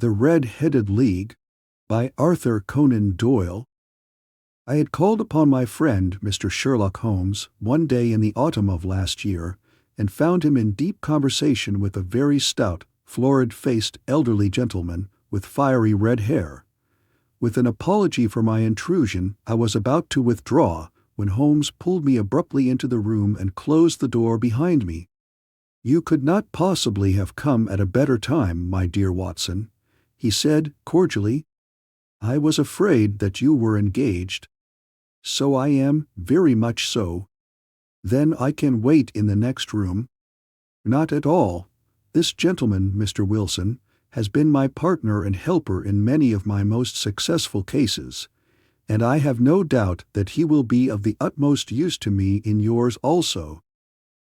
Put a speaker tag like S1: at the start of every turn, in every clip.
S1: The Red-Headed League by Arthur Conan Doyle. I had called upon my friend, Mr. Sherlock Holmes, one day in the autumn of last year, and found him in deep conversation with a very stout, florid-faced elderly gentleman with fiery red hair. With an apology for my intrusion, I was about to withdraw when Holmes pulled me abruptly into the room and closed the door behind me. "You could not possibly have come at a better time, my dear Watson," he said cordially. "I was afraid that you were engaged." "So I am, very much so." "Then I can wait in the next room." "Not at all. This gentleman, Mr. Wilson, has been my partner and helper in many of my most successful cases, and I have no doubt that he will be of the utmost use to me in yours also."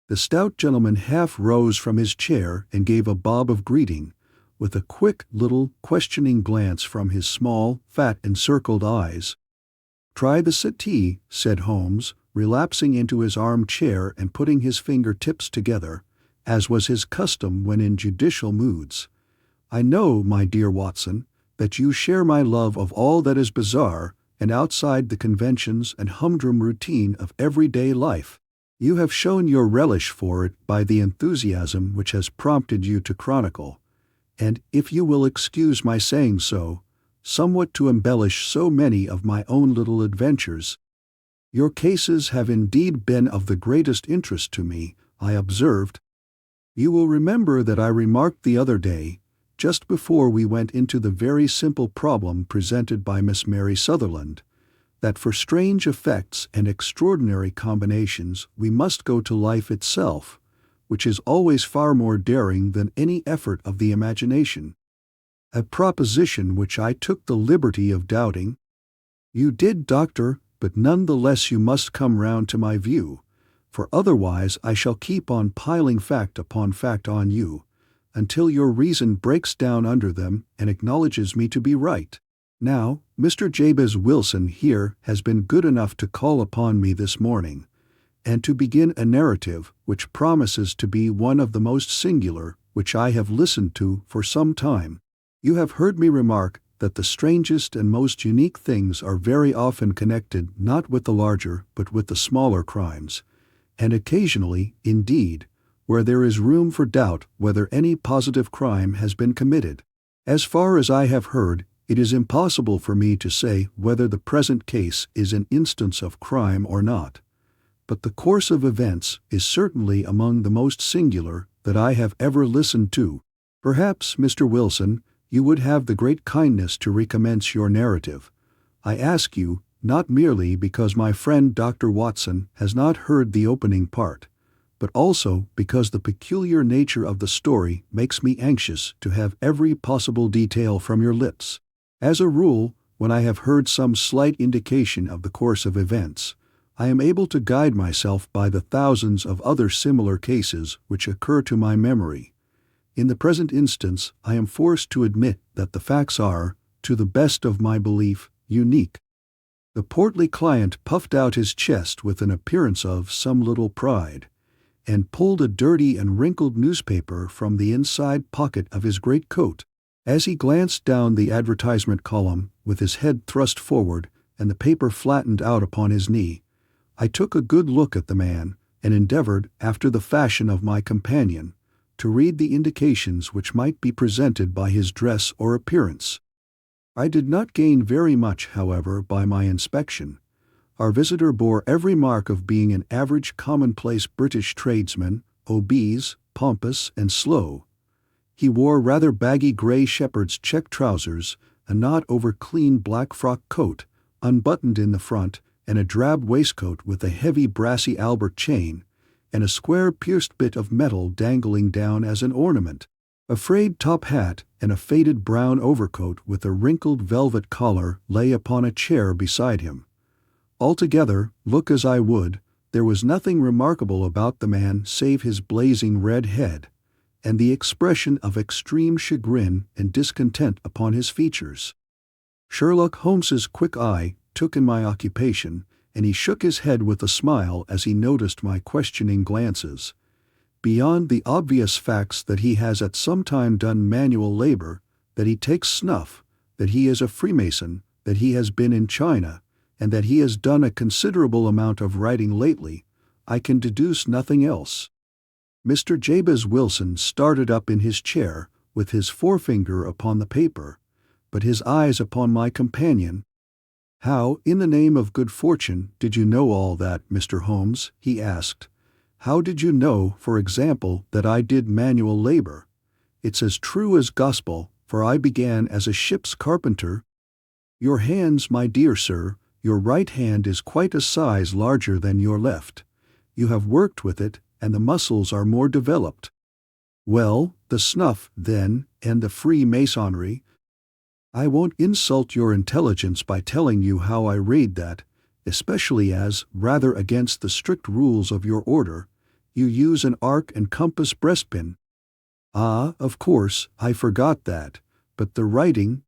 S1: The stout gentleman half rose from his chair and gave a bob of greeting, with a quick little questioning glance from his small, fat, encircled eyes. "Try the settee," said Holmes, relapsing into his arm-chair and putting his finger-tips together, as was his custom when in judicial moods. "I know, my dear Watson, that you share my love of all that is bizarre and outside the conventions and humdrum routine of everyday life. You have shown your relish for it by the enthusiasm which has prompted you to chronicle, and, if you will excuse my saying so, somewhat to embellish so many of my own little adventures. Your cases have indeed been of the greatest interest to me," I observed. "You will remember that I remarked the other day, just before we went into the very simple problem presented by Miss Mary Sutherland, that for strange effects and extraordinary combinations we must go to life itself, which is always far more daring than any effort of the imagination. A proposition which I took the liberty of doubting." "You did, Doctor, but none the less you must come round to my view, for otherwise I shall keep on piling fact upon fact on you, until your reason breaks down under them and acknowledges me to be right. Now, Mr. Jabez Wilson here has been good enough to call upon me this morning, and to begin a narrative which promises to be one of the most singular which I have listened to for some time. You have heard me remark that the strangest and most unique things are very often connected not with the larger but with the smaller crimes, and occasionally, indeed, where there is room for doubt whether any positive crime has been committed. As far as I have heard, it is impossible for me to say whether the present case is an instance of crime or not, but the course of events is certainly among the most singular that I have ever listened to. Perhaps, Mr. Wilson, you would have the great kindness to recommence your narrative. I ask you, not merely because my friend Dr. Watson has not heard the opening part, but also because the peculiar nature of the story makes me anxious to have every possible detail from your lips. As a rule, when I have heard some slight indication of the course of events, I am able to guide myself by the thousands of other similar cases which occur to my memory. In the present instance, I am forced to admit that the facts are, to the best of my belief, unique." The portly client puffed out his chest with an appearance of some little pride, and pulled a dirty and wrinkled newspaper from the inside pocket of his great coat. As he glanced down the advertisement column with his head thrust forward and the paper flattened out upon his knee, I took a good look at the man and endeavored, after the fashion of my companion, to read the indications which might be presented by his dress or appearance. I did not gain very much, however, by my inspection. Our visitor bore every mark of being an average commonplace British tradesman, obese, pompous, and slow. He wore rather baggy grey shepherd's check trousers, a not over-clean black frock coat, unbuttoned in the front, and a drab waistcoat with a heavy brassy Albert chain, and a square pierced bit of metal dangling down as an ornament. A frayed top hat and a faded brown overcoat with a wrinkled velvet collar lay upon a chair beside him. Altogether, look as I would, there was nothing remarkable about the man save his blazing red head, and the expression of extreme chagrin and discontent upon his features. Sherlock Holmes's quick eye took in my occupation, and he shook his head with a smile as he noticed my questioning glances. Beyond the obvious facts that he has at some time done manual labor, that he takes snuff, that he is a Freemason, that he has been in China, and that he has done a considerable amount of writing lately, I can deduce nothing else." Mr. Jabez Wilson started up in his chair, with his forefinger upon the paper, but his eyes upon my companion. "How, in the name of good fortune, did you know all that, Mr. Holmes?" he asked. "How did you know, for example, that I did manual labor? It's as true as gospel, for I began as a ship's carpenter." "Your hands, my dear sir, your right hand is quite a size larger than your left. You have worked with it, and the muscles are more developed." "Well, the snuff, then, and the Freemasonry. I won't insult your intelligence by telling you how I read that, especially as, rather against the strict rules of your order, you use an arc and compass breastpin." "Ah, of course, I forgot that, but the writing—"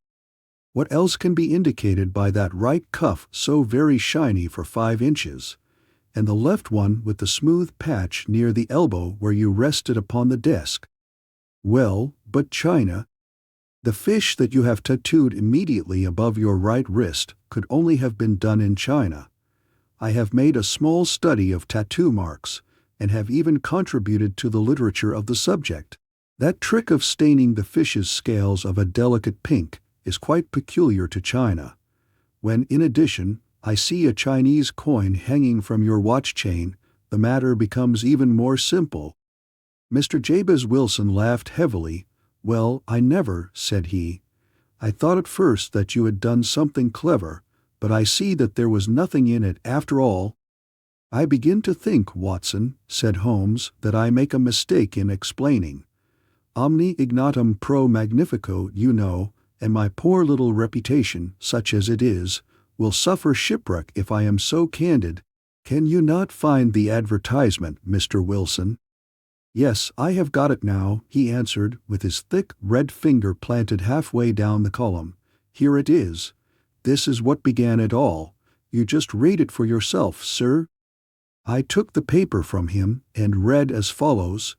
S1: "What else can be indicated by that right cuff so very shiny for 5 inches, and the left one with the smooth patch near the elbow where you rested upon the desk?" "Well, but China. The fish that you have tattooed immediately above your right wrist could only have been done in China. I have made a small study of tattoo marks, and have even contributed to the literature of the subject. That trick of staining the fish's scales of a delicate pink is quite peculiar to China. When, in addition, I see a Chinese coin hanging from your watch chain, the matter becomes even more simple." Mr. Jabez Wilson laughed heavily. "Well, I never," said he. "I thought at first that you had done something clever, but I see that there was nothing in it after all." "I begin to think, Watson," said Holmes, "that I make a mistake in explaining. Omni ignotum pro magnifico, you know, and my poor little reputation, such as it is, will suffer shipwreck if I am so candid. Can you not find the advertisement, Mr. Wilson?" "Yes, I have got it now," he answered, with his thick red finger planted halfway down the column. "Here it is. This is what began it all. You just read it for yourself, sir." I took the paper from him and read as follows: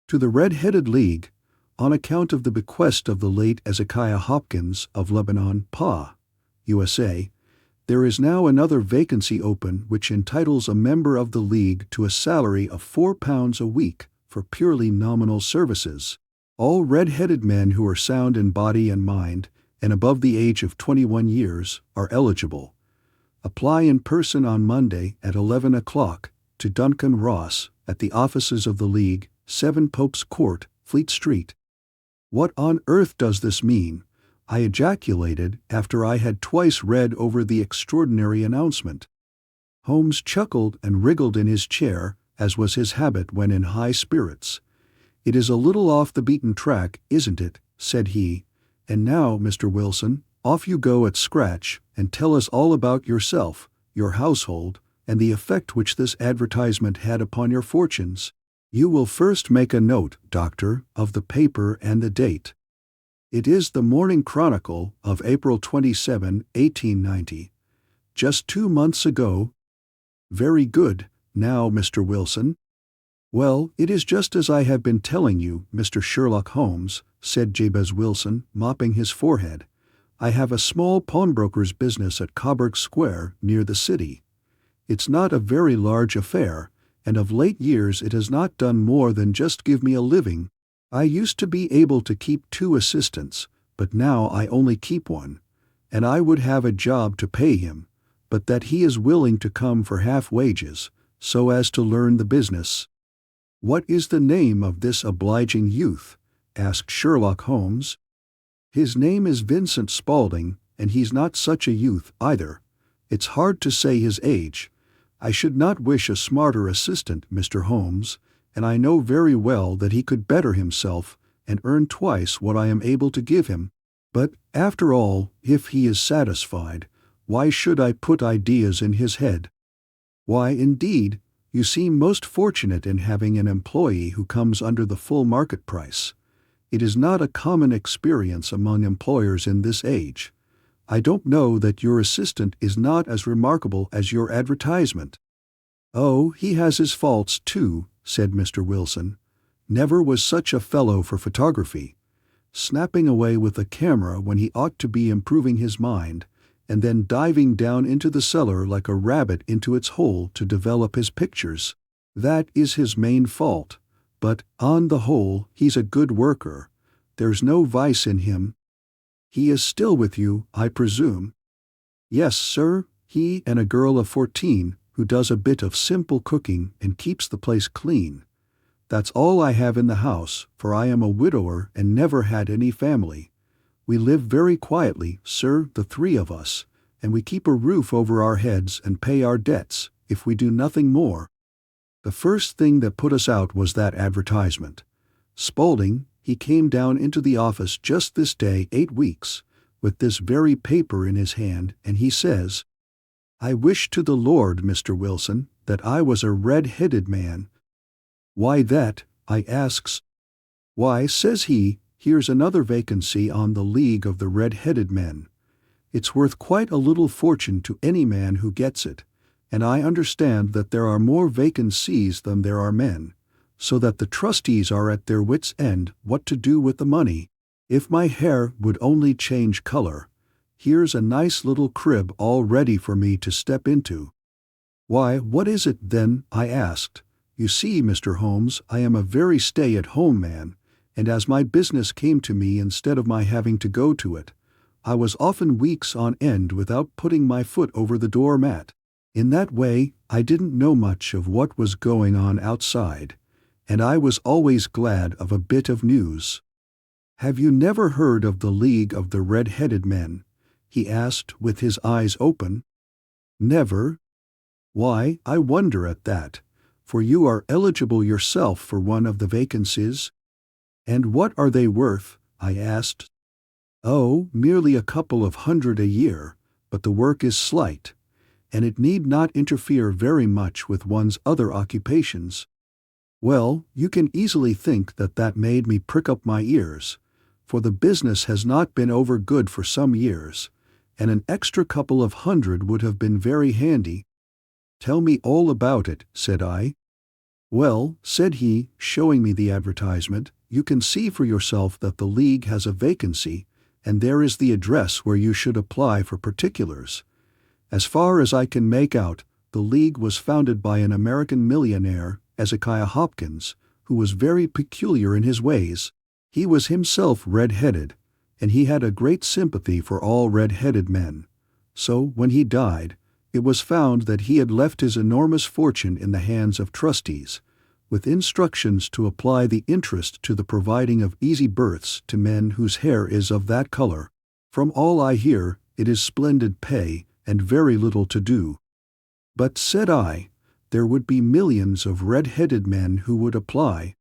S1: "To the Red-Headed League, on account of the bequest of the late Ezekiah Hopkins of Lebanon, PA, USA, there is now another vacancy open which entitles a member of the League to a salary of £4 a week for purely nominal services. All red-headed men who are sound in body and mind, and above the age of 21 years, are eligible. Apply in person on Monday at 11 o'clock to Duncan Ross at the offices of the League, 7 Pope's Court, Fleet Street." "What on earth does this mean?" I ejaculated after I had twice read over the extraordinary announcement. Holmes chuckled and wriggled in his chair, as was his habit when in high spirits. "It is a little off the beaten track, isn't it?" said he. "And now, Mr. Wilson, off you go at scratch, and tell us all about yourself, your household, and the effect which this advertisement had upon your fortunes. You will first make a note, Doctor, of the paper and the date. It is the Morning Chronicle of April 27, 1890. Just 2 months ago." "Very good. Now, Mr. Wilson." "Well, it is just as I have been telling you, Mr. Sherlock Holmes," said Jabez Wilson, mopping his forehead. "I have a small pawnbroker's business at Coburg Square, near the city. It's not a very large affair, and of late years it has not done more than just give me a living. I used to be able to keep 2 assistants, but now I only keep 1, and I would have a job to pay him, but that he is willing to come for half wages, so as to learn the business." "What is the name of this obliging youth?" asked Sherlock Holmes. "His name is Vincent Spaulding, and he's not such a youth either. It's hard to say his age. I should not wish a smarter assistant, Mr. Holmes, and I know very well that he could better himself and earn twice what I am able to give him. But, after all, if he is satisfied, why should I put ideas in his head?" "Why, indeed, you seem most fortunate in having an employee who comes under the full market price. It is not a common experience among employers in this age. I don't know that your assistant is not as remarkable as your advertisement." "Oh, he has his faults, too," said Mr. Wilson. "Never was such a fellow for photography. snapping away with the camera when he ought to be improving his mind, and then diving down into the cellar like a rabbit into its hole to develop his pictures. That is his main fault, but on the whole he's a good worker. There's no vice in him. He is still with you, I presume? Yes, sir, he and a girl of 14 who does a bit of simple cooking and keeps the place clean. That's all I have in the house, for I am a widower and never had any family. We live very quietly, sir, the three of us, and we keep a roof over our heads and pay our debts, if we do nothing more. The first thing that put us out was that advertisement. Spaulding, he came down into the office just this day 8 weeks, with this very paper in his hand, and he says, "I wish to the Lord, Mr. Wilson, that I was a red-headed man." "Why that?" I asks. "Why," says he, "here's another vacancy on the League of the Red-Headed Men. It's worth quite a little fortune to any man who gets it, and I understand that there are more vacancies than there are men, so that the trustees are at their wits' end what to do with the money. If my hair would only change color, here's a nice little crib all ready for me to step into." "Why, what is it, then?" I asked. "You see, Mr. Holmes, I am a very stay-at-home man, and as my business came to me instead of my having to go to it, I was often weeks on end without putting my foot over the door-mat. In that way, I didn't know much of what was going on outside, and I was always glad of a bit of news." "Have you never heard of the League of the Red-Headed Men?" he asked with his eyes open. "Never? Why, I wonder at that, for you are eligible yourself for one of the vacancies." "And what are they worth?" I asked. "Oh, merely a couple of hundred a year, but the work is slight, and it need not interfere very much with one's other occupations." Well, you can easily think that that made me prick up my ears, for the business has not been over good for some years, and an extra couple of hundred would have been very handy. "Tell me all about it," said I. "Well," said he, showing me the advertisement, "you can see for yourself that the League has a vacancy, and there is the address where you should apply for particulars. As far as I can make out, the League was founded by an American millionaire, Ezekiah Hopkins, who was very peculiar in his ways. He was himself red-headed, and he had a great sympathy for all red-headed men. So, when he died, it was found that he had left his enormous fortune in the hands of trustees, with instructions to apply the interest to the providing of easy berths to men whose hair is of that color. From all I hear, it is splendid pay and very little to do." "But," said I, "there would be millions of red-headed men who would apply."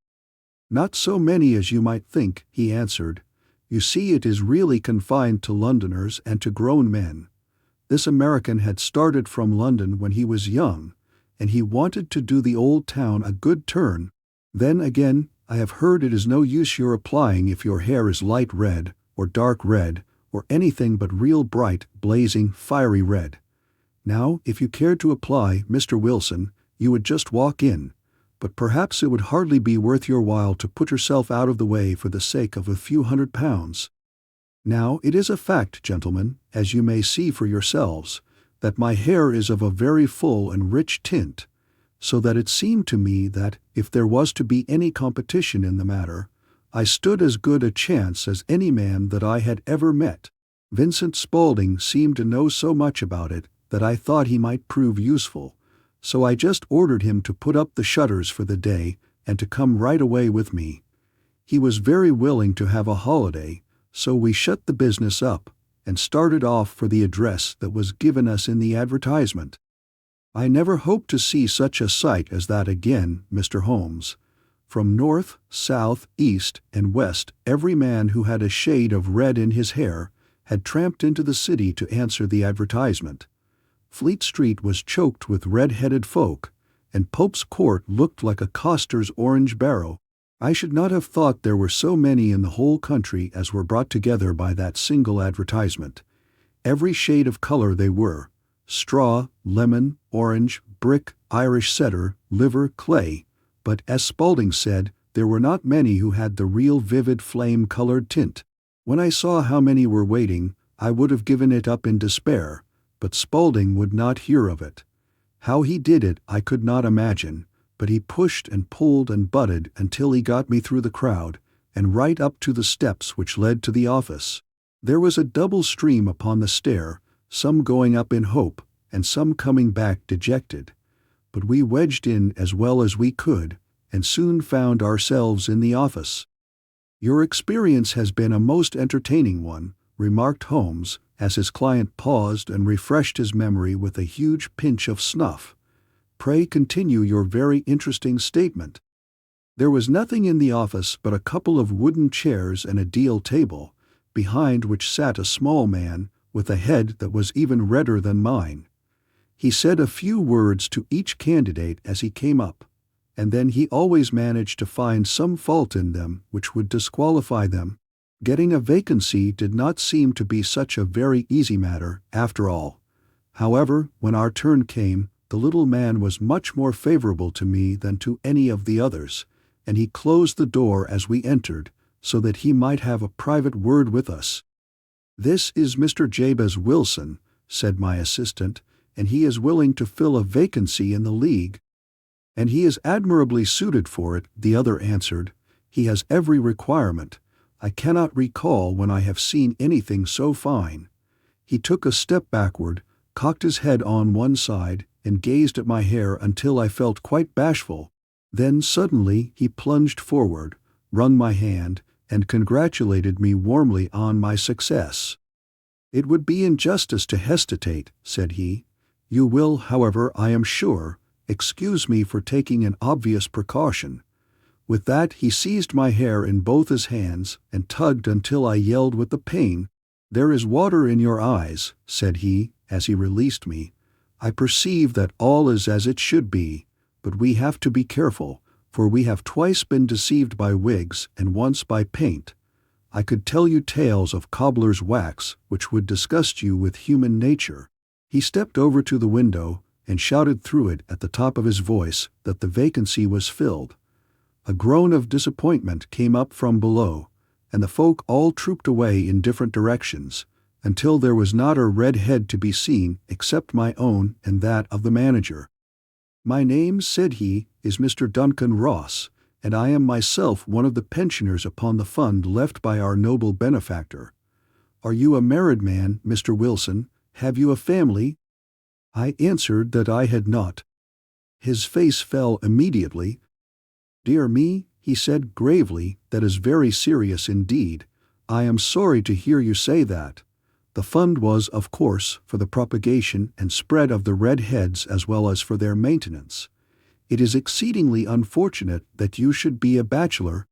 S1: "Not so many as you might think," he answered. "You see, it is really confined to Londoners and to grown men. This American had started from London when he was young, and he wanted to do the old town a good turn. Then again, I have heard it is no use your applying if your hair is light red, or dark red, or anything but real bright, blazing, fiery red. Now, if you cared to apply, Mr. Wilson, you would just walk in, but perhaps it would hardly be worth your while to put yourself out of the way for the sake of a few £100. Now, it is a fact, gentlemen, as you may see for yourselves, that my hair is of a very full and rich tint, so that it seemed to me that, if there was to be any competition in the matter, I stood as good a chance as any man that I had ever met. Vincent Spaulding seemed to know so much about it that I thought he might prove useful, so I just ordered him to put up the shutters for the day and to come right away with me. He was very willing to have a holiday, so we shut the business up and started off for the address that was given us in the advertisement. I never hoped to see such a sight as that again, Mr. Holmes. From north, south, east, and west, every man who had a shade of red in his hair had tramped into the city to answer the advertisement. Fleet Street was choked with red-headed folk, and Pope's Court looked like a coster's orange barrow. I should not have thought there were so many in the whole country as were brought together by that single advertisement. Every shade of color they were: straw, lemon, orange, brick, Irish setter, liver, clay, but, as Spaulding said, there were not many who had the real vivid flame-colored tint. When I saw how many were waiting, I would have given it up in despair, but Spaulding would not hear of it. How he did it I could not imagine, but he pushed and pulled and butted until he got me through the crowd, and right up to the steps which led to the office. There was a double stream upon the stair, some going up in hope, and some coming back dejected. But we wedged in as well as we could, and soon found ourselves in the office. "Your experience has been a most entertaining one," remarked Holmes, as his client paused and refreshed his memory with a huge pinch of snuff. "Pray continue your very interesting statement." There was nothing in the office but a couple of wooden chairs and a deal table, behind which sat a small man with a head that was even redder than mine. He said a few words to each candidate as he came up, and then he always managed to find some fault in them which would disqualify them. Getting a vacancy did not seem to be such a very easy matter, after all. However, when our turn came, the little man was much more favorable to me than to any of the others, and he closed the door as we entered, so that he might have a private word with us. "This is Mr. Jabez Wilson," said my assistant, "and he is willing to fill a vacancy in the League." "And he is admirably suited for it," the other answered. "He has every requirement. I cannot recall when I have seen anything so fine." He took a step backward, cocked his head on one side, and gazed at my hair until I felt quite bashful. Then suddenly he plunged forward, wrung my hand, and congratulated me warmly on my success. "It would be injustice to hesitate," said he. "You will, however, I am sure, excuse me for taking an obvious precaution." With that he seized my hair in both his hands and tugged until I yelled with the pain. "There is water in your eyes," said he, as he released me. "I perceive that all is as it should be, but we have to be careful, for we have twice been deceived by wigs and once by paint. I could tell you tales of cobbler's wax which would disgust you with human nature." He stepped over to the window and shouted through it at the top of his voice that the vacancy was filled. A groan of disappointment came up from below, and the folk all trooped away in different directions, until there was not a red head to be seen except my own and that of the manager. "My name," said he, "is Mr. Duncan Ross, and I am myself one of the pensioners upon the fund left by our noble benefactor. Are you a married man, Mr. Wilson? Have you a family?" I answered that I had not. His face fell immediately. "Dear me," he said gravely, "that is very serious indeed. I am sorry to hear you say that. The fund was, of course, for the propagation and spread of the red heads as well as for their maintenance. It is exceedingly unfortunate that you should be a bachelor."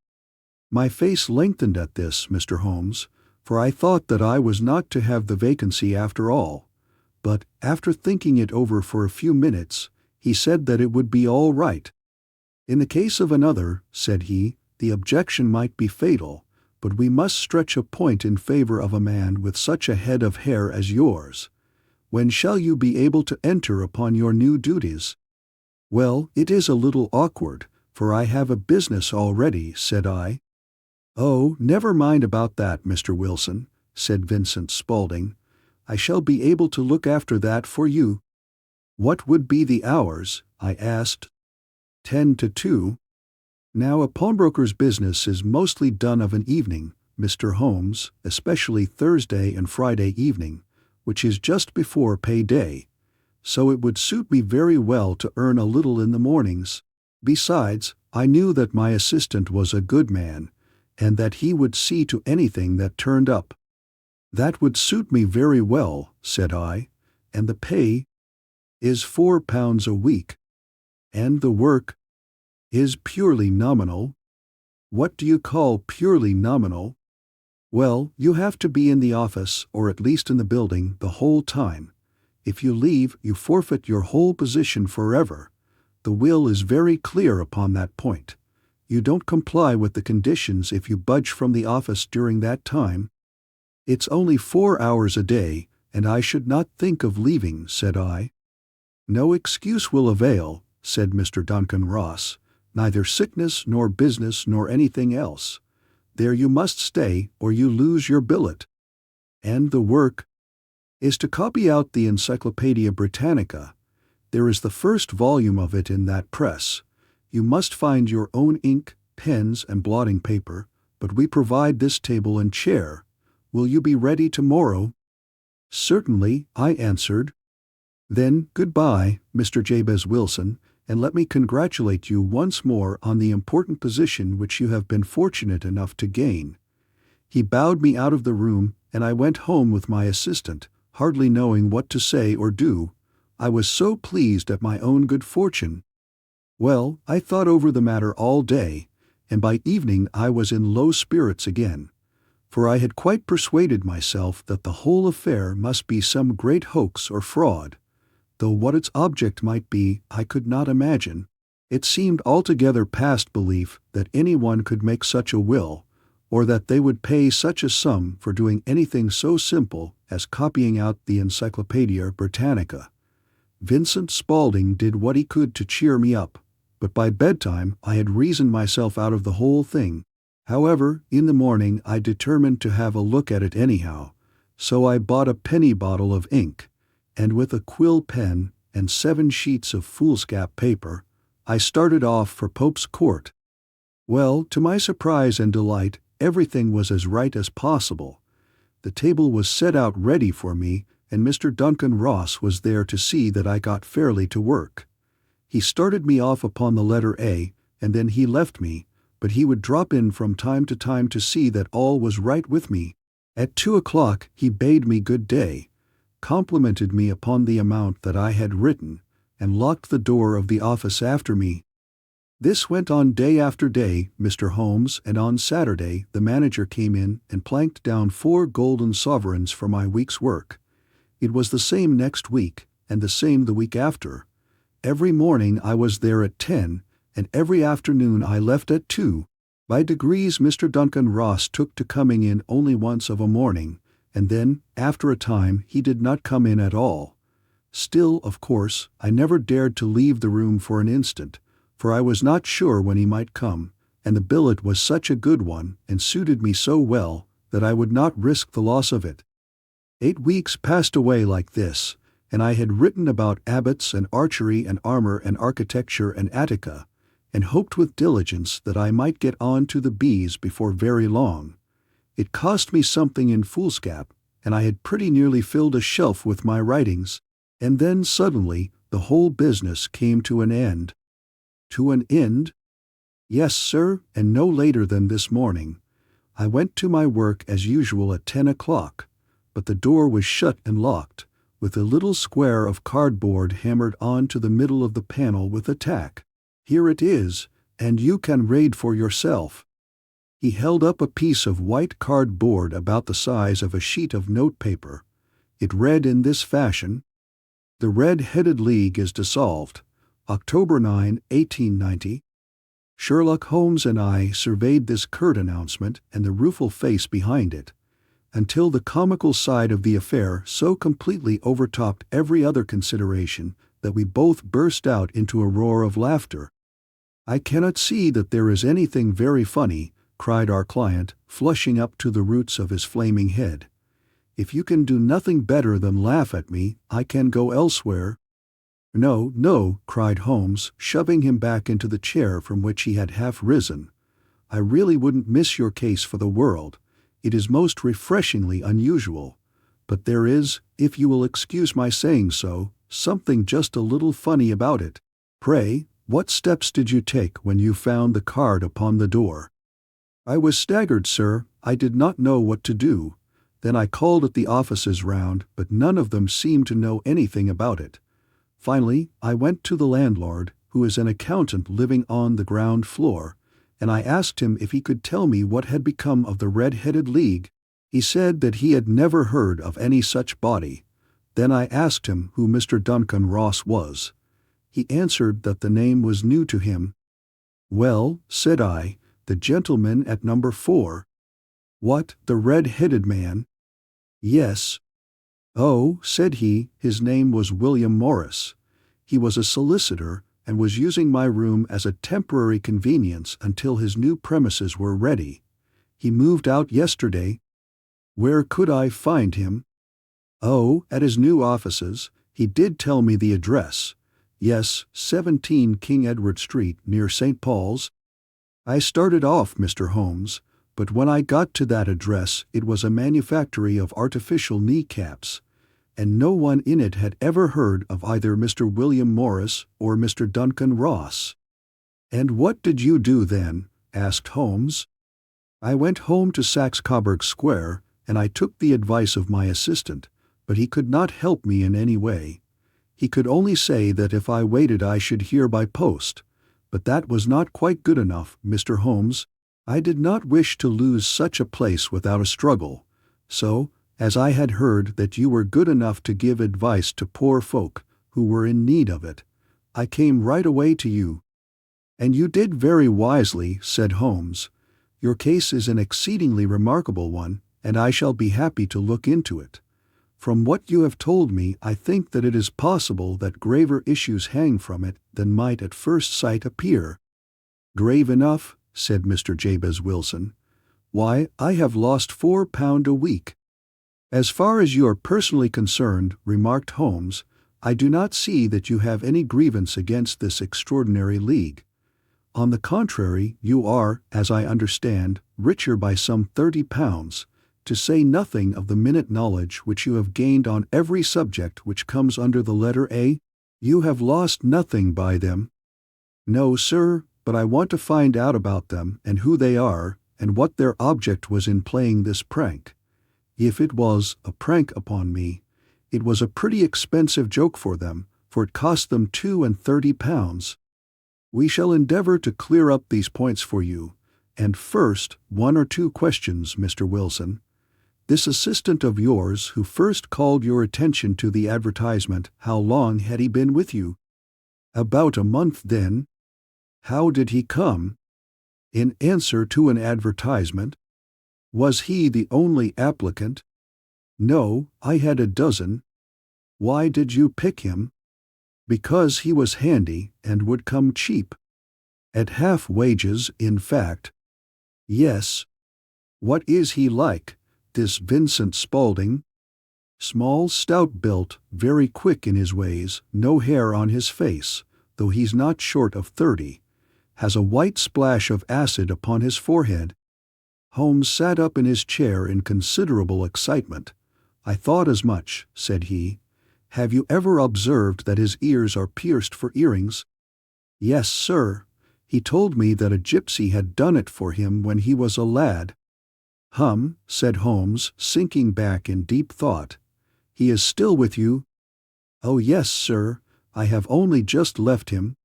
S1: My face lengthened at this, Mr. Holmes, for I thought that I was not to have the vacancy after all. But, after thinking it over for a few minutes, he said that it would be all right. "In the case of another," said he, "the objection might be fatal, but we must stretch a point in favor of a man with such a head of hair as yours. When shall you be able to enter upon your new duties?" "Well, it is a little awkward, for I have a business already," said I. "Oh, never mind about that, Mr. Wilson," said Vincent Spaulding. "I shall be able to look after that for you." "What would be the hours?" I asked. 10 to 2. "Now a pawnbroker's business is mostly done of an evening, Mr. Holmes, especially Thursday and Friday evening, which is just before pay-day. So it would suit me very well to earn a little in the mornings. Besides, I knew that my assistant was a good man, and that he would see to anything that turned up." "That would suit me very well," said I, "and the pay is £4 a week. And the work is purely nominal." "What do you call purely nominal?" "Well, you have to be in the office, or at least in the building, the whole time. If you leave, you forfeit your whole position forever. The will is very clear upon that point. You don't comply with the conditions if you budge from the office during that time." "It's only 4 hours a day, and I should not think of leaving," said I. "No excuse will avail," said Mr. Duncan Ross, neither sickness nor business nor anything else. There you must stay, or you lose your billet. And the work is to copy out the Encyclopaedia Britannica. There is the first volume of it in that press. You must find your own ink, pens, and blotting paper, but we provide this table and chair. Will you be ready tomorrow?" "Certainly," I answered. "Then goodbye, Mr. Jabez Wilson, and let me congratulate you once more on the important position which you have been fortunate enough to gain." He bowed me out of the room, and I went home with my assistant, hardly knowing what to say or do. I was so pleased at my own good fortune. Well, I thought over the matter all day, and by evening I was in low spirits again, for I had quite persuaded myself that the whole affair must be some great hoax or fraud, though what its object might be I could not imagine. It seemed altogether past belief that anyone could make such a will, or that they would pay such a sum for doing anything so simple as copying out the Encyclopaedia Britannica. Vincent Spaulding did what he could to cheer me up, but by bedtime I had reasoned myself out of the whole thing. However, in the morning I determined to have a look at it anyhow, so I bought a penny bottle of ink, and with a quill pen and 7 sheets of foolscap paper, I started off for Pope's Court. Well, to my surprise and delight, everything was as right as possible. The table was set out ready for me, and Mr. Duncan Ross was there to see that I got fairly to work. He started me off upon the letter A, and then he left me, but he would drop in from time to time to see that all was right with me. At 2 o'clock he bade me good day, complimented me upon the amount that I had written, and locked the door of the office after me. This went on day after day, Mr. Holmes, and on Saturday the manager came in and planked down 4 golden sovereigns for my week's work. It was the same next week, and the same the week after. Every morning I was there at 10, and every afternoon I left at 2. By degrees Mr. Duncan Ross took to coming in only once of a morning, and then, after a time, he did not come in at all. Still, of course, I never dared to leave the room for an instant, for I was not sure when he might come, and the billet was such a good one and suited me so well that I would not risk the loss of it. 8 weeks passed away like this, and I had written about abbots and archery and armor and architecture and Attica, and hoped with diligence that I might get on to the B's before very long. It cost me something in foolscap, and I had pretty nearly filled a shelf with my writings, and then suddenly the whole business came to an end. To an end? Yes, sir, and no later than this morning. I went to my work as usual at 10 o'clock, but the door was shut and locked, with a little square of cardboard hammered on to the middle of the panel with a tack. "Here it is, and you can read for yourself." He held up a piece of white cardboard about the size of a sheet of notepaper. It read in this fashion: "The Red-Headed League is dissolved. October 9, 1890. Sherlock Holmes and I surveyed this curt announcement and the rueful face behind it, until the comical side of the affair so completely overtopped every other consideration that we both burst out into a roar of laughter. "I cannot see that there is anything very funny," cried our client, flushing up to the roots of his flaming head. "If you can do nothing better than laugh at me, I can go elsewhere." "No, no," cried Holmes, shoving him back into the chair from which he had half risen. "I really wouldn't miss your case for the world. It is most refreshingly unusual. But there is, if you will excuse my saying so, something just a little funny about it. Pray, what steps did you take when you found the card upon the door?" "I was staggered, sir. I did not know what to do. Then I called at the offices round, but none of them seemed to know anything about it. Finally, I went to the landlord, who is an accountant living on the ground floor, and I asked him if he could tell me what had become of the Red-Headed League. He said that he had never heard of any such body. Then I asked him who Mr. Duncan Ross was. He answered that the name was new to him. "Well," said I, "the gentleman at number 4. "What, the red-headed man?" "Yes." "Oh," said he, "his name was William Morris. He was a solicitor, and was using my room as a temporary convenience until his new premises were ready. He moved out yesterday. Where could I find him? Oh, at his new offices. He did tell me the address. Yes, 17 King Edward Street, near St. Paul's. I started off, Mr. Holmes, but when I got to that address it was a manufactory of artificial kneecaps, and no one in it had ever heard of either Mr. William Morris or Mr. Duncan Ross. And what did you do then? Asked Holmes. I went home to Saxe-Coburg Square, and I took the advice of my assistant, but he could not help me in any way. He could only say that if I waited I should hear by post, but that was not quite good enough, Mr. Holmes. I did not wish to lose such a place without a struggle, so, as I had heard that you were good enough to give advice to poor folk who were in need of it, I came right away to you. And you did very wisely, said Holmes. Your case is an exceedingly remarkable one, and I shall be happy to look into it. From what you have told me, I think that it is possible that graver issues hang from it than might at first sight appear. Grave enough, said Mr. Jabez Wilson. Why, I have lost £4 a week. As far as you are personally concerned, remarked Holmes, I do not see that you have any grievance against this extraordinary league. On the contrary, you are, as I understand, richer by some £30, to say nothing of the minute knowledge which you have gained on every subject which comes under the letter A. You have lost nothing by them. No, sir, but I want to find out about them and who they are and what their object was in playing this prank. If it was a prank upon me, it was a pretty expensive joke for them, for it cost them £32. We shall endeavor to clear up these points for you, and first, 1 or 2 questions, Mr. Wilson. This assistant of yours who first called your attention to the advertisement, how long had he been with you? About a month then. How did he come? In answer to an advertisement. Was he the only applicant? No, I had a dozen. Why did you pick him? Because he was handy and would come cheap. At half wages, in fact. Yes. What is he like, this Vincent Spaulding? Small, stout-built, very quick in his ways, no hair on his face, though he's not short of 30, has a white splash of acid upon his forehead. Holmes sat up in his chair in considerable excitement. I thought as much, said he. Have you ever observed that his ears are pierced for earrings? Yes, sir. He told me that a gypsy had done it for him when he was a lad. Said Holmes, sinking back in deep thought. He is still with you? Oh, yes, sir. I have only just left him.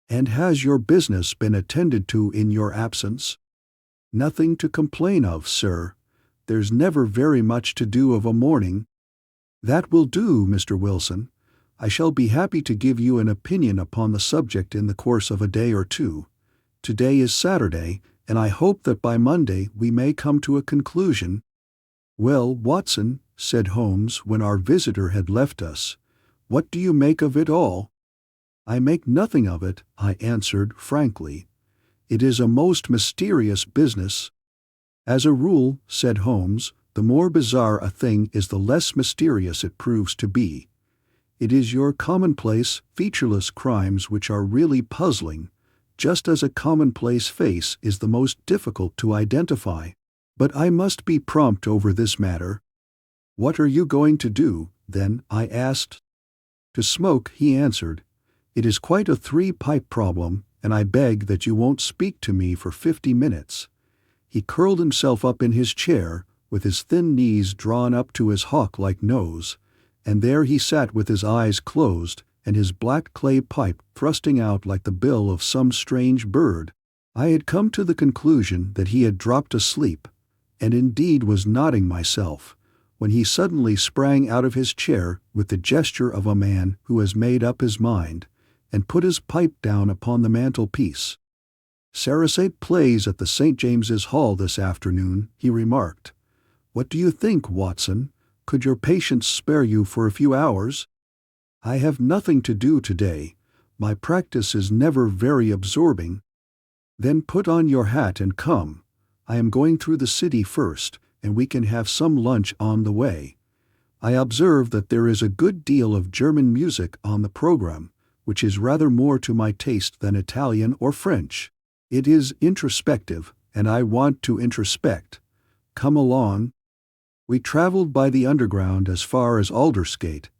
S1: And has your business been attended to in your absence? Nothing to complain of, sir. There's never very much to do of a morning. That will do, Mr. Wilson. I shall be happy to give you an opinion upon the subject in the course of a day or two. Today is Saturday, and I hope that by Monday we may come to a conclusion. Well, Watson, said Holmes when our visitor had left us, what do you make of it all? I make nothing of it, I answered frankly. It is a most mysterious business. As a rule, said Holmes, the more bizarre a thing is the less mysterious it proves to be. It is your commonplace, featureless crimes which are really puzzling, just as a commonplace face is the most difficult to identify. But I must be prompt over this matter. What are you going to do, then? I asked. To smoke, he answered. It is quite a 3-pipe problem, and I beg that you won't speak to me for 50 minutes. He curled himself up in his chair, with his thin knees drawn up to his hawk-like nose, and there he sat with his eyes closed and his black clay pipe thrusting out like the bill of some strange bird. I had come to the conclusion that he had dropped asleep, and indeed was nodding myself, when he suddenly sprang out of his chair with the gesture of a man who has made up his mind, and put his pipe down upon the mantelpiece. Sarasate plays at the St. James's Hall this afternoon, he remarked. What do you think, Watson? Could your patients spare you for a few hours? I have nothing to do today, My practice is never very absorbing." "Then put on your hat and come. I am going through the city first, and we can have some lunch on the way. I observe that there is a good deal of German music on the program, which is rather more to my taste than Italian or French. It is introspective, and I want to introspect. Come along." We traveled by the underground as far as Aldersgate,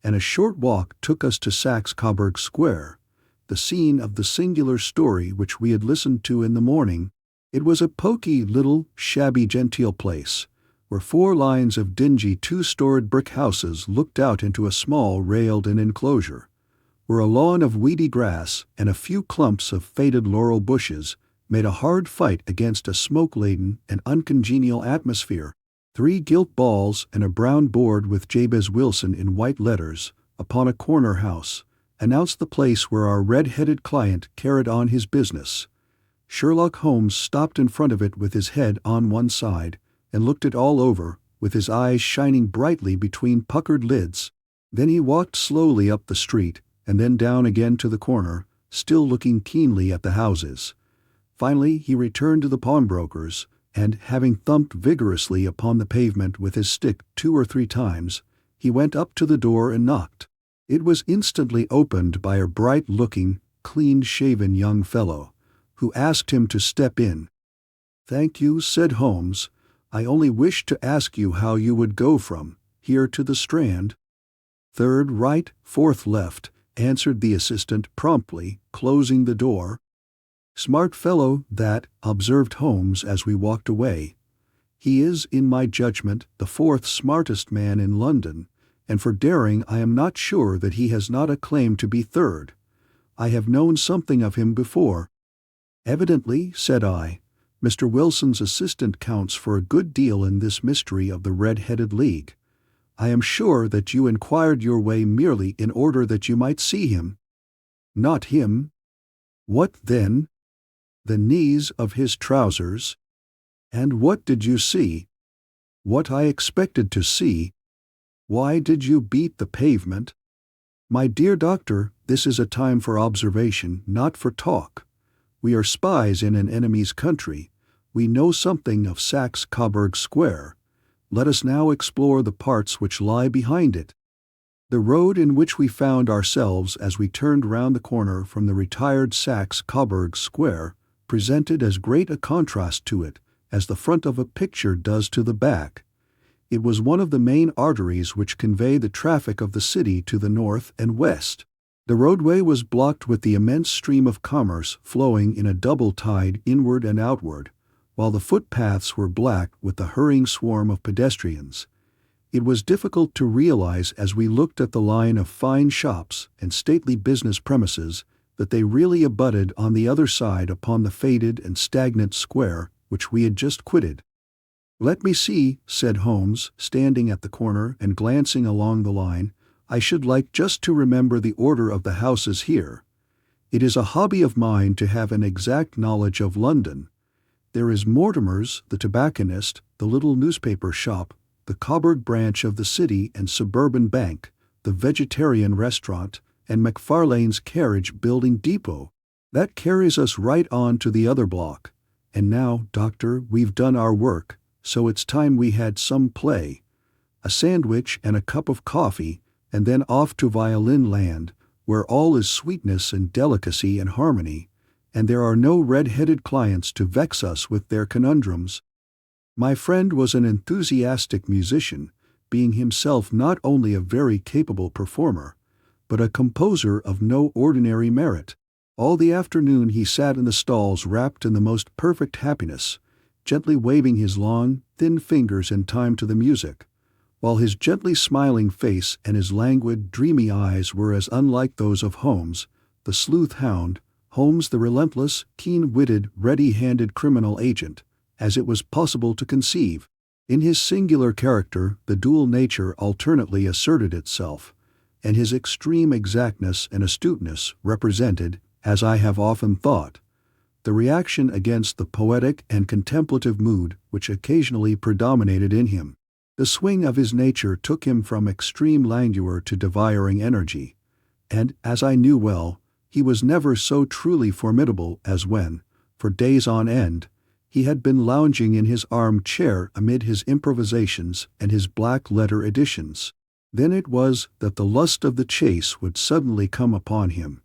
S1: and a short walk took us to Saxe-Coburg Square, the scene of the singular story which we had listened to in the morning. It was a poky little, shabby-genteel place, where 4 lines of dingy 2-storied brick houses looked out into a small railed-in enclosure, where a lawn of weedy grass and a few clumps of faded laurel bushes made a hard fight against a smoke-laden and uncongenial atmosphere. 3 gilt balls and a brown board with Jabez Wilson in white letters, upon a corner house, announced the place where our red-headed client carried on his business. Sherlock Holmes stopped in front of it with his head on one side, and looked it all over, with his eyes shining brightly between puckered lids. Then he walked slowly up the street, and then down again to the corner, still looking keenly at the houses. Finally he returned to the pawnbroker's, and, having thumped vigorously upon the pavement with his stick 2 or 3 times, he went up to the door and knocked. It was instantly opened by a bright-looking, clean-shaven young fellow, who asked him to step in. "Thank you," said Holmes. "I only wished to ask you how you would go from here to the Strand." "3rd right, 4th left," answered the assistant promptly, closing the door. "Smart fellow, that," observed Holmes as we walked away. "He is, in my judgment, the 4th smartest man in London, and for daring I am not sure that he has not a claim to be 3rd. I have known something of him before." "Evidently," said I, "Mr. Wilson's assistant counts for a good deal in this mystery of the Red-Headed League. I am sure that you inquired your way merely in order that you might see him." "Not him." "What then?" "The knees of his trousers." "And what did you see?" "What I expected to see." "Why did you beat the pavement?" "My dear doctor, this is a time for observation, not for talk. We are spies in an enemy's country. We know something of Saxe-Coburg Square. Let us now explore the parts which lie behind it." The road in which we found ourselves as we turned round the corner from the retired Saxe-Coburg Square presented as great a contrast to it as the front of a picture does to the back. It was one of the main arteries which convey the traffic of the city to the north and west. The roadway was blocked with the immense stream of commerce flowing in a double tide inward and outward, while the footpaths were black with the hurrying swarm of pedestrians. It was difficult to realize as we looked at the line of fine shops and stately business premises that they really abutted on the other side upon the faded and stagnant square which we had just quitted. "Let me see," said Holmes, standing at the corner and glancing along the line. "I should like just to remember the order of the houses here. It is a hobby of mine to have an exact knowledge of London. There is Mortimer's, the tobacconist, the little newspaper shop, the Coburg branch of the City and Suburban Bank, the vegetarian restaurant, and McFarlane's carriage building depot. That carries us right on to the other block. And now, doctor, we've done our work, so it's time we had some play. A sandwich and a cup of coffee, and then off to violin land, where all is sweetness and delicacy and harmony, and there are no red-headed clients to vex us with their conundrums." My friend was an enthusiastic musician, being himself not only a very capable performer, but a composer of no ordinary merit. All the afternoon he sat in the stalls wrapped in the most perfect happiness, gently waving his long, thin fingers in time to the music, while his gently smiling face and his languid, dreamy eyes were as unlike those of Holmes, the sleuth hound, Holmes the relentless, keen-witted, ready-handed criminal agent, as it was possible to conceive. In his singular character the dual nature alternately asserted itself, and his extreme exactness and astuteness represented, as I have often thought, the reaction against the poetic and contemplative mood which occasionally predominated in him. The swing of his nature took him from extreme languor to devouring energy, and, as I knew well, He was never so truly formidable as when, for days on end, he had been lounging in his arm-chair amid his improvisations and his black-letter editions. Then it was that the lust of the chase would suddenly come upon him,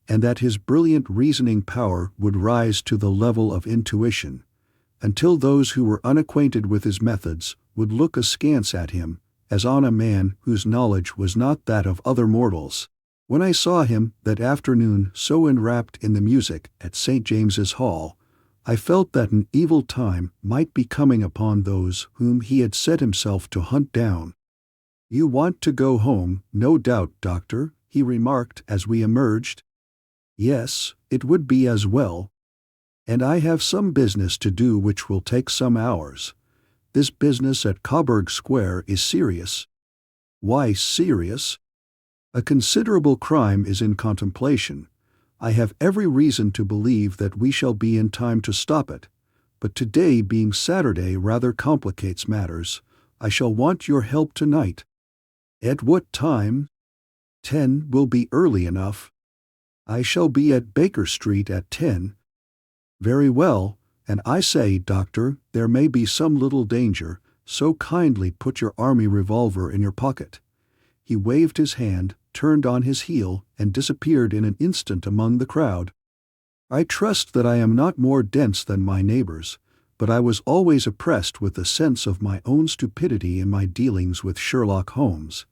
S1: and that his brilliant reasoning power would rise to the level of intuition, until those who were unacquainted with his methods would look askance at him, as on a man whose knowledge was not that of other mortals. When I saw him that afternoon so enwrapped in the music at St. James's Hall, I felt that an evil time might be coming upon those whom he had set himself to hunt down. "You want to go home, no doubt, Doctor," he remarked as we emerged. "Yes, it would be as well. And I have some business to do which will take some hours. This business at Coburg Square is serious." "Why serious?" "A considerable crime is in contemplation. I have every reason to believe that we shall be in time to stop it, but today being Saturday rather complicates matters. I shall want your help tonight." "At what time?" 10 will be early enough." "I shall be at Baker Street at 10. "Very well, and I say, Doctor, there may be some little danger, so kindly put your army revolver in your pocket." He waved his hand, turned on his heel, and disappeared in an instant among the crowd. I trust that I am not more dense than my neighbors, but I was always oppressed with the sense of my own stupidity in my dealings with Sherlock Holmes.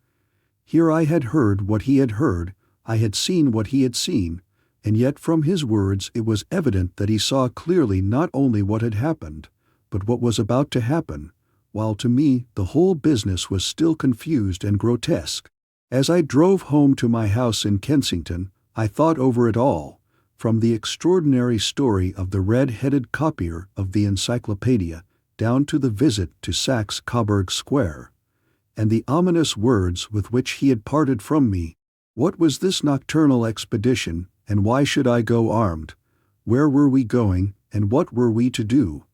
S1: Here I had heard what he had heard, I had seen what he had seen, and yet from his words it was evident that he saw clearly not only what had happened, but what was about to happen, while to me the whole business was still confused and grotesque. As I drove home to my house in Kensington, I thought over it all, from the extraordinary story of the red-headed copier of the encyclopedia down to the visit to Saxe Coburg Square, and the ominous words with which he had parted from me. What was this nocturnal expedition, and why should I go armed? Where were we going, and what were we to do?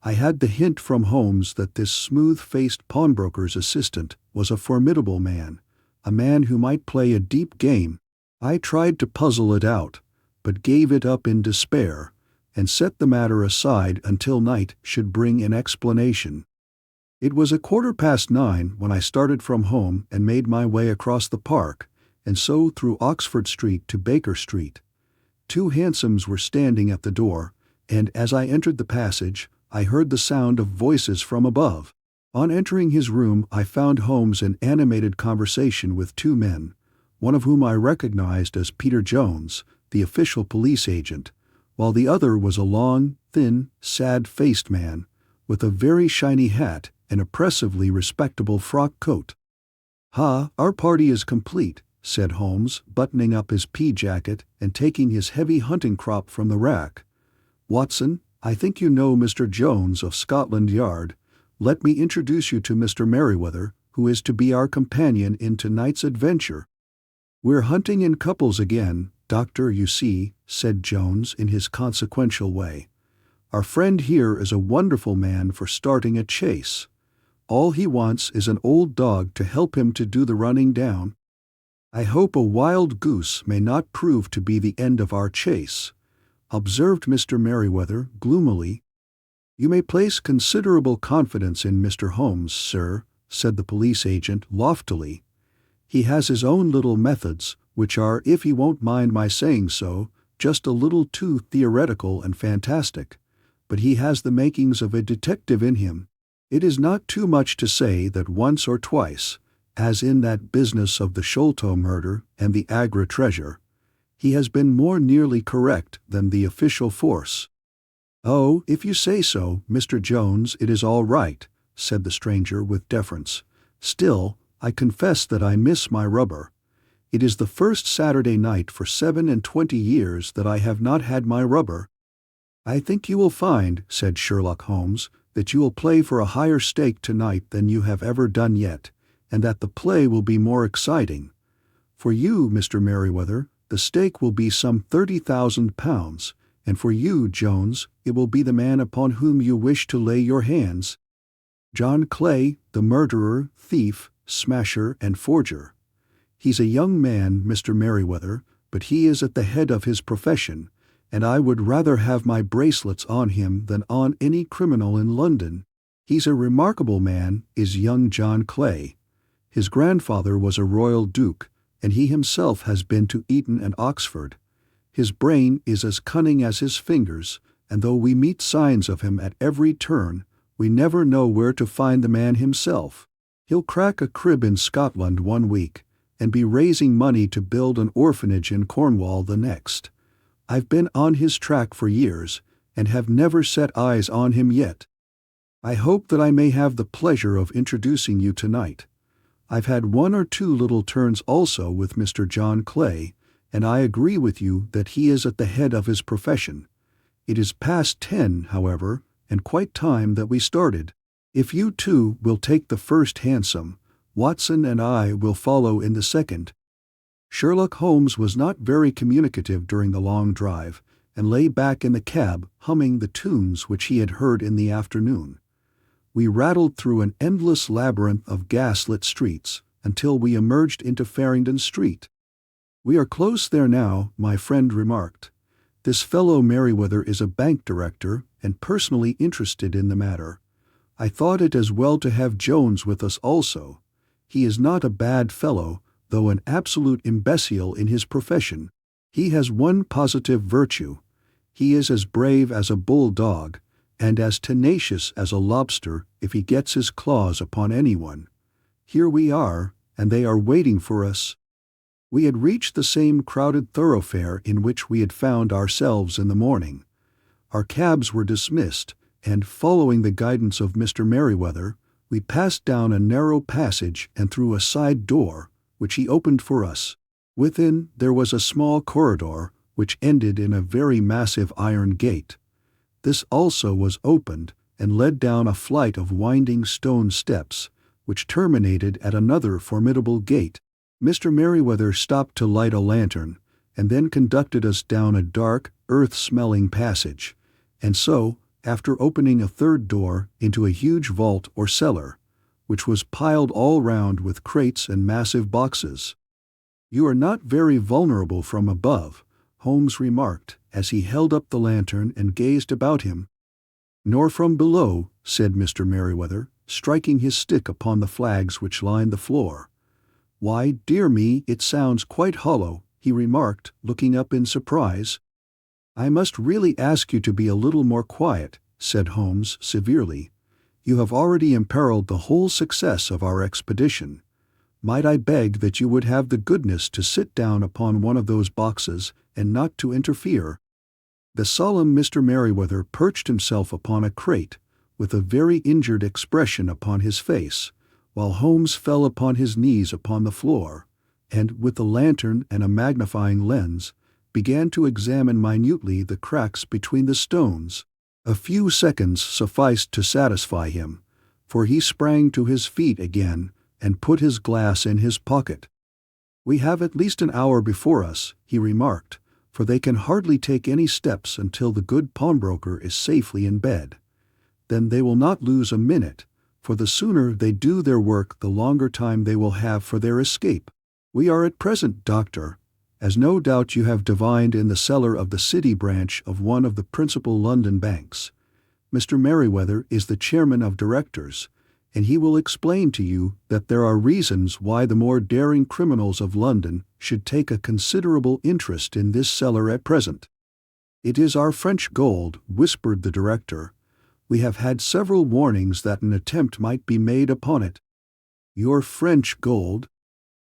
S1: I had the hint from Holmes that this smooth-faced pawnbroker's assistant was a formidable man, a man who might play a deep game. I tried to puzzle it out, but gave it up in despair, and set the matter aside until night should bring an explanation. It was 9:15 when I started from home and made my way across the park, and so through Oxford Street to Baker Street. 2 hansoms were standing at the door, and as I entered the passage, I heard the sound of voices from above. On entering his room, I found Holmes in animated conversation with 2 men, one of whom I recognized as Peter Jones, the official police agent, while the other was a long, thin, sad-faced man, with a very shiny hat and oppressively respectable frock coat. "Ha, our party is complete," said Holmes, buttoning up his pea-jacket and taking his heavy hunting crop from the rack. "Watson, I think you know Mr. Jones of Scotland Yard. Let me introduce you to Mr. Merryweather, who is to be our companion in tonight's adventure." "We're hunting in couples again, Doctor, you see," said Jones in his consequential way. "Our friend here is a wonderful man for starting a chase. All he wants is an old dog to help him to do the running down. I hope a wild goose may not prove to be the end of our chase," observed Mr. Merryweather gloomily. "You may place considerable confidence in Mr. Holmes, sir," said the police agent loftily. "He has his own little methods, which are, if he won't mind my saying so, just a little too theoretical and fantastic, but he has the makings of a detective in him. It is not too much to say that once or twice, as in that business of the Sholto murder and the Agra treasure, he has been more nearly correct than the official force." "Oh, if you say so, Mr. Jones, it is all right," said the stranger with deference. "Still, I confess that I miss my rubber. It is the first Saturday night for 27 years that I have not had my rubber." "I think you will find," said Sherlock Holmes, "that you will play for a higher stake tonight than you have ever done yet, and that the play will be more exciting. For you, Mr. Merryweather, the stake will be some £30,000, and for you, Jones, it will be the man upon whom you wish to lay your hands. John Clay, the murderer, thief, smasher, and forger. He's a young man, Mr. Merryweather, but he is at the head of his profession, and I would rather have my bracelets on him than on any criminal in London. He's a remarkable man, is young John Clay. His grandfather was a royal duke, and he himself has been to Eton and Oxford. His brain is as cunning as his fingers, and though we meet signs of him at every turn, we never know where to find the man himself. He'll crack a crib in Scotland one week, and be raising money to build an orphanage in Cornwall the next. I've been on his track for years, and have never set eyes on him yet. I hope that I may have the pleasure of introducing you tonight. I've had one or two little turns also with Mr. John Clay, and I agree with you that he is at the head of his profession. It is past 10, however, and quite time that we started. If you two will take the first hansom, Watson and I will follow in the second." Sherlock Holmes was not very communicative during the long drive, and lay back in the cab humming the tunes which he had heard in the afternoon. We rattled through an endless labyrinth of gas-lit streets until we emerged into Farringdon Street. "We are close there now," my friend remarked. "This fellow Merryweather is a bank director and personally interested in the matter. I thought it as well to have Jones with us also. He is not a bad fellow, though an absolute imbecile in his profession. He has one positive virtue. He is as brave as a bulldog, and as tenacious as a lobster if he gets his claws upon anyone. Here we are, and they are waiting for us." We had reached the same crowded thoroughfare in which we had found ourselves in the morning. Our cabs were dismissed, and, following the guidance of Mr. Merryweather, we passed down a narrow passage and through a side door, which he opened for us. Within there was a small corridor, which ended in a very massive iron gate. This also was opened, and led down a flight of winding stone steps, which terminated at another formidable gate. Mr. Merryweather stopped to light a lantern, and then conducted us down a dark, earth-smelling passage, and so, after opening a third door, into a huge vault or cellar, which was piled all round with crates and massive boxes. "You are not very vulnerable from above," Holmes remarked, as he held up the lantern and gazed about him. "Nor from below," said Mr. Merryweather, striking his stick upon the flags which lined the floor. "Why, dear me, it sounds quite hollow," he remarked, looking up in surprise. "I must really ask you to be a little more quiet," said Holmes severely. "You have already imperiled the whole success of our expedition. Might I beg that you would have the goodness to sit down upon one of those boxes and not to interfere?" The solemn Mr. Merryweather perched himself upon a crate, with a very injured expression upon his face, while Holmes fell upon his knees upon the floor, and, with the lantern and a magnifying lens, began to examine minutely the cracks between the stones. A few seconds sufficed to satisfy him, for he sprang to his feet again and put his glass in his pocket. "We have at least an hour before us," he remarked, "for they can hardly take any steps until the good pawnbroker is safely in bed. Then they will not lose a minute, for the sooner they do their work the longer time they will have for their escape. We are at present, Doctor, as no doubt you have divined, in the cellar of the City branch of one of the principal London banks. Mr. Merryweather is the chairman of directors, and he will explain to you that there are reasons why the more daring criminals of London should take a considerable interest in this cellar at present." "It is our French gold," whispered the director. "We have had several warnings that an attempt might be made upon it." "Your French gold?"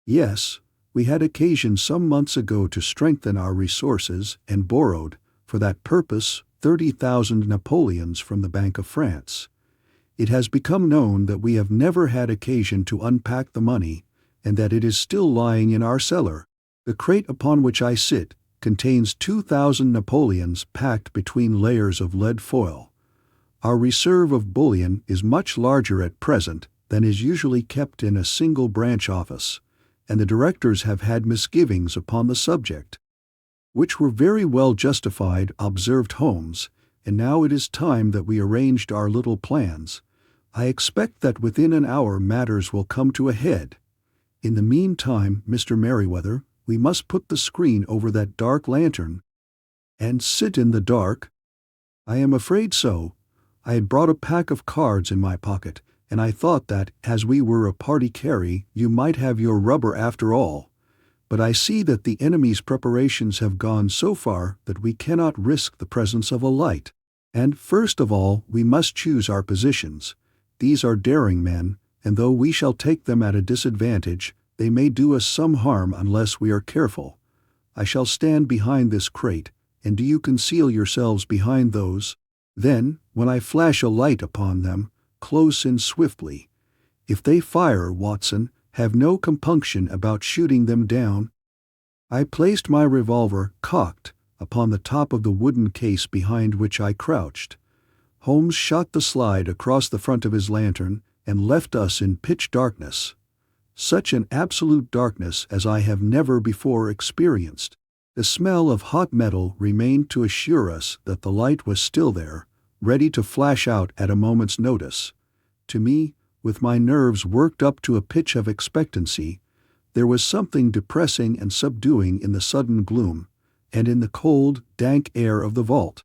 S1: "Yes. We had occasion some months ago to strengthen our resources, and borrowed, for that purpose, 30,000 Napoleons from the Bank of France. It has become known that we have never had occasion to unpack the money, and that it is still lying in our cellar. The crate upon which I sit contains 2,000 Napoleons packed between layers of lead foil. Our reserve of bullion is much larger at present than is usually kept in a single branch office, and the directors have had misgivings upon the subject." "Which were very well justified," observed Holmes, "and now it is time that we arranged our little plans. I expect that within an hour matters will come to a head. In the meantime, Mr. Merryweather, we must put the screen over that dark lantern." "And sit in the dark?" "I am afraid so. I had brought a pack of cards in my pocket, and I thought that, as we were a party carry, you might have your rubber after all. But I see that the enemy's preparations have gone so far that we cannot risk the presence of a light. And first of all, we must choose our positions. These are daring men, and though we shall take them at a disadvantage, they may do us some harm unless we are careful. I shall stand behind this crate, and do you conceal yourselves behind those. Then, when I flash a light upon them, close in swiftly. If they fire, Watson, have no compunction about shooting them down." I placed my revolver, cocked, upon the top of the wooden case behind which I crouched. Holmes shot the slide across the front of his lantern and left us in pitch darkness. Such an absolute darkness as I have never before experienced. The smell of hot metal remained to assure us that the light was still there, ready to flash out at a moment's notice. To me, with my nerves worked up to a pitch of expectancy, there was something depressing and subduing in the sudden gloom, and in the cold, dank air of the vault.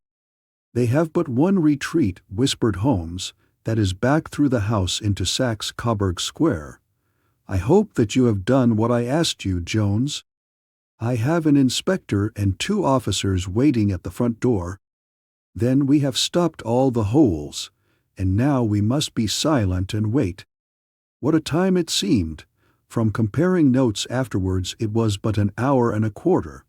S1: "They have but one retreat," whispered Holmes, "that is back through the house into Saxe Coburg Square. I hope that you have done what I asked you, Jones. I have an inspector and 2 officers waiting at the front door. Then we have stopped all the holes, and now we must be silent and wait." What a time it seemed! From comparing notes afterwards, it was but an hour and a quarter.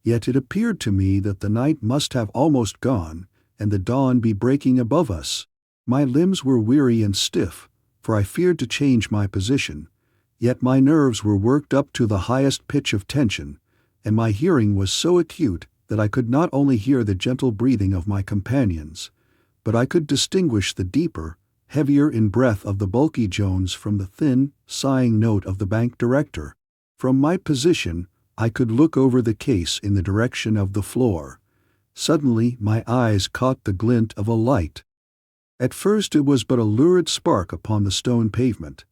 S1: Yet it appeared to me that the night must have almost gone, and the dawn be breaking above us. My limbs were weary and stiff, for I feared to change my position. Yet my nerves were worked up to the highest pitch of tension, and my hearing was so acute that I could not only hear the gentle breathing of my companions, but I could distinguish the deeper, heavier in breath of the bulky Jones from the thin, sighing note of the bank director. From my position, I could look over the case in the direction of the floor. Suddenly my eyes caught the glint of a light. At first it was but a lurid spark upon the stone pavement.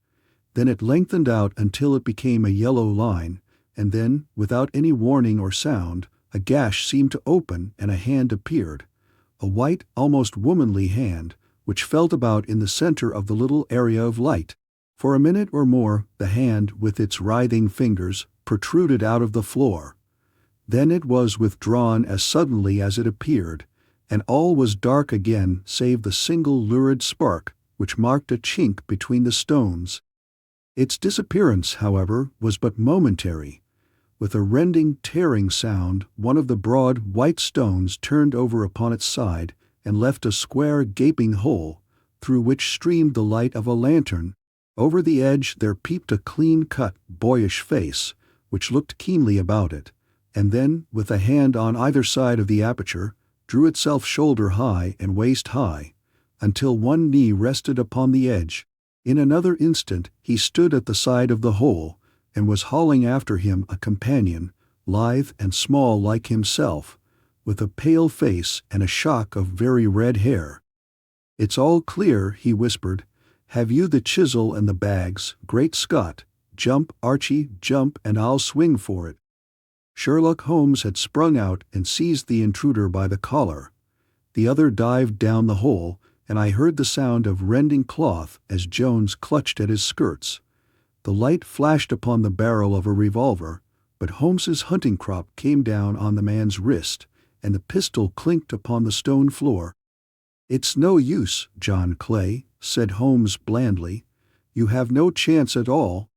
S1: Then it lengthened out until it became a yellow line, and then, without any warning or sound, a gash seemed to open and a hand appeared. A white, almost womanly hand, which felt about in the center of the little area of light. For a minute or more the hand, with its writhing fingers, protruded out of the floor. Then it was withdrawn as suddenly as it appeared, and all was dark again save the single lurid spark which marked a chink between the stones. Its disappearance, however, was but momentary. With a rending, tearing sound, one of the broad, white stones turned over upon its side and left a square, gaping hole, through which streamed the light of a lantern. Over the edge there peeped a clean-cut, boyish face, which looked keenly about it, and then, with a hand on either side of the aperture, drew itself shoulder-high and waist-high, until one knee rested upon the edge. In another instant he stood at the side of the hole, and was hauling after him a companion, lithe and small like himself, with a pale face and a shock of very red hair. "It's all clear," he whispered. "Have you the chisel and the bags? Great Scott! Jump, Archie, jump, and I'll swing for it." Sherlock Holmes had sprung out and seized the intruder by the collar. The other dived down the hole, and I heard the sound of rending cloth as Jones clutched at his skirts. The light flashed upon the barrel of a revolver, but Holmes's hunting crop came down on the man's wrist, and the pistol clinked upon the stone floor. "It's no use, John Clay," said Holmes blandly. "You have no chance at all."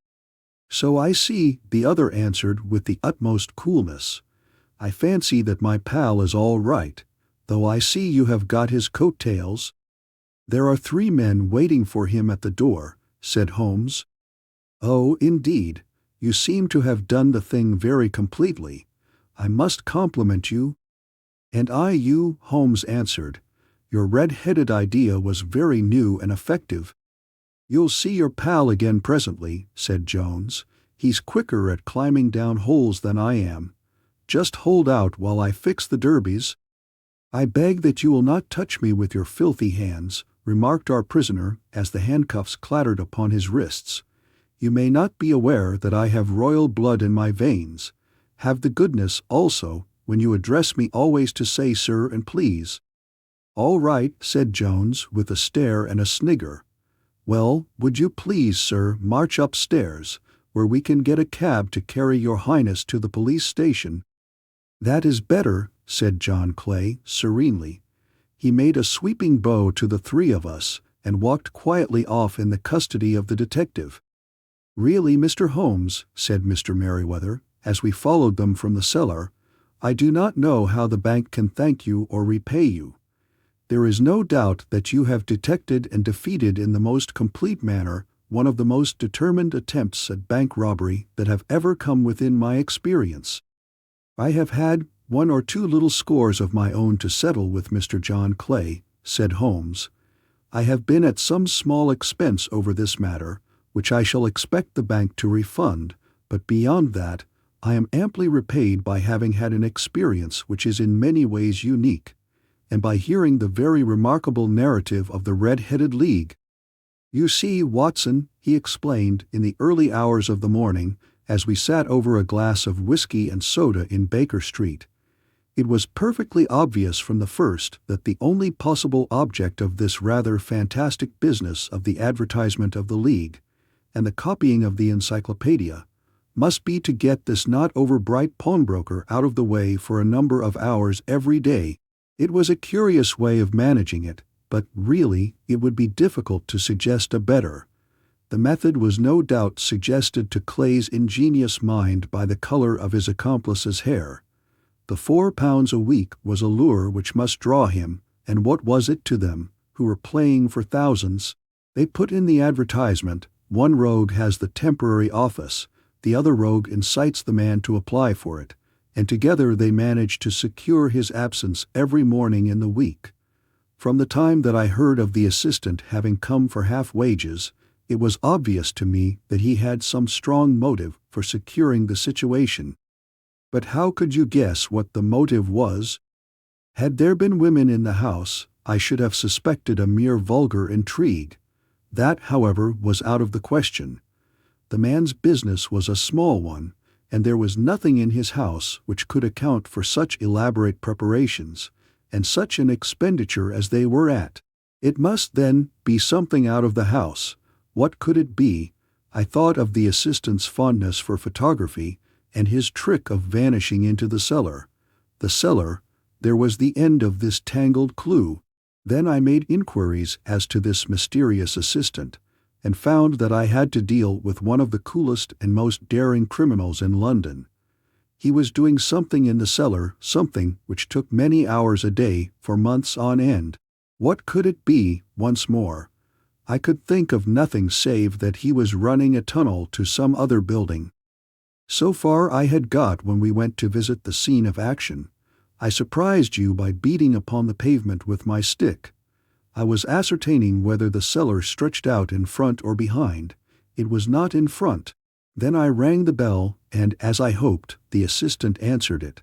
S1: "So I see," the other answered with the utmost coolness. "I fancy that my pal is all right, though I see you have got his coat-tails." "There are 3 men waiting for him at the door," said Holmes. "Oh, indeed. You seem to have done the thing very completely. I must compliment you." "And I you," Holmes answered. "Your red-headed idea was very new and effective." "You'll see your pal again presently," said Jones. "He's quicker at climbing down holes than I am. Just hold out while I fix the derbies." "I beg that you will not touch me with your filthy hands," remarked our prisoner as the handcuffs clattered upon his wrists. "You may not be aware that I have royal blood in my veins. Have the goodness, also, when you address me always to say sir and please." "All right," said Jones, with a stare and a snigger. "Well, would you please, sir, march upstairs, where we can get a cab to carry your highness to the police station?" "That is better," said John Clay, serenely. He made a sweeping bow to the three of us, and walked quietly off in the custody of the detective. "Really, Mr. Holmes," said Mr. Merryweather, as we followed them from the cellar, "I do not know how the bank can thank you or repay you. There is no doubt that you have detected and defeated in the most complete manner one of the most determined attempts at bank robbery that have ever come within my experience. I have had 1 or 2 little scores of my own to settle with Mr. John Clay," said Holmes. "I have been at some small expense over this matter, which I shall expect the bank to refund, but beyond that, I am amply repaid by having had an experience which is in many ways unique, and by hearing the very remarkable narrative of the Red-Headed League. You see, Watson," he explained in the early hours of the morning, as we sat over a glass of whiskey and soda in Baker Street, "it was perfectly obvious from the first that the only possible object of this rather fantastic business of the advertisement of the League, and the copying of the encyclopedia, must be to get this not over-bright pawnbroker out of the way for a number of hours every day. It was a curious way of managing it, but really it would be difficult to suggest a better. The method was no doubt suggested to Clay's ingenious mind by the color of his accomplice's hair. The £4 a week was a lure which must draw him, and what was it to them, who were playing for thousands? They put in the advertisement, one rogue has the temporary office, the other rogue incites the man to apply for it, and together they managed to secure his absence every morning in the week. From the time that I heard of the assistant having come for half wages, it was obvious to me that he had some strong motive for securing the situation. But how could you guess what the motive was? Had there been women in the house, I should have suspected a mere vulgar intrigue. That, however, was out of the question. The man's business was a small one, and there was nothing in his house which could account for such elaborate preparations, and such an expenditure as they were at. It must, then, be something out of the house. What could it be? I thought of the assistant's fondness for photography, and his trick of vanishing into the cellar. The cellar, there was the end of this tangled clue. Then I made inquiries as to this mysterious assistant, and found that I had to deal with one of the coolest and most daring criminals in London. He was doing something in the cellar, something which took many hours a day for months on end. What could it be, once more? I could think of nothing save that he was running a tunnel to some other building. So far I had got when we went to visit the scene of action. I surprised you by beating upon the pavement with my stick. I was ascertaining whether the cellar stretched out in front or behind. It was not in front. Then I rang the bell, and, as I hoped, the assistant answered it.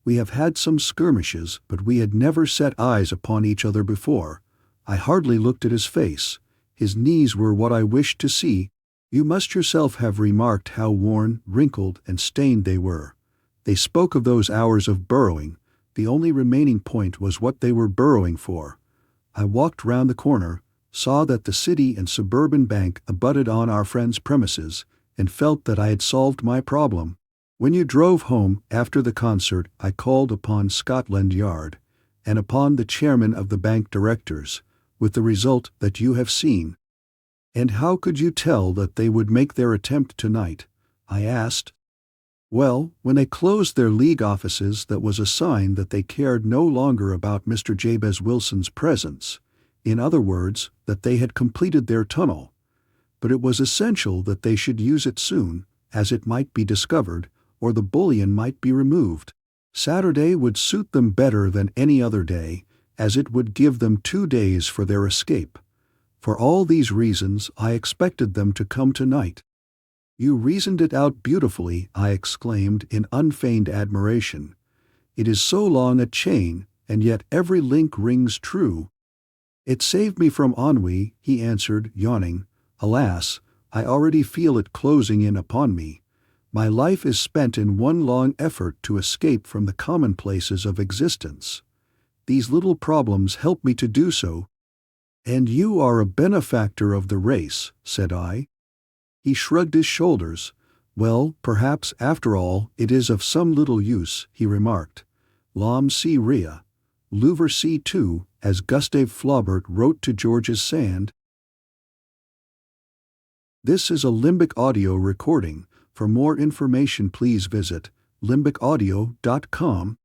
S1: We have had some skirmishes, but we had never set eyes upon each other before. I hardly looked at his face. His knees were what I wished to see. You must yourself have remarked how worn, wrinkled, and stained they were. They spoke of those hours of burrowing. The only remaining point was what they were burrowing for. I walked round the corner, saw that the City and Suburban Bank abutted on our friend's premises, and felt that I had solved my problem. When you drove home after the concert, I called upon Scotland Yard, and upon the chairman of the bank directors, with the result that you have seen. And how could you tell that they would make their attempt tonight? I asked. Well, when they closed their League offices, that was a sign that they cared no longer about Mr. Jabez Wilson's presence. In other words, that they had completed their tunnel. But it was essential that they should use it soon, as it might be discovered, or the bullion might be removed. Saturday would suit them better than any other day, as it would give them 2 days for their escape. For all these reasons, I expected them to come tonight. You reasoned it out beautifully, I exclaimed in unfeigned admiration. It is so long a chain, and yet every link rings true. It saved me from ennui, he answered, yawning. Alas, I already feel it closing in upon me. My life is spent in one long effort to escape from the commonplaces of existence. These little problems help me to do so." "And you are a benefactor of the race," said I. He shrugged his shoulders. "Well, perhaps, after all, it is of some little use," he remarked. "L'homme si ria, l'ouvre si tout," as Gustave Flaubert wrote to Georges Sand. This is a Limbic audio recording. For more information, please visit limbicaudio.com.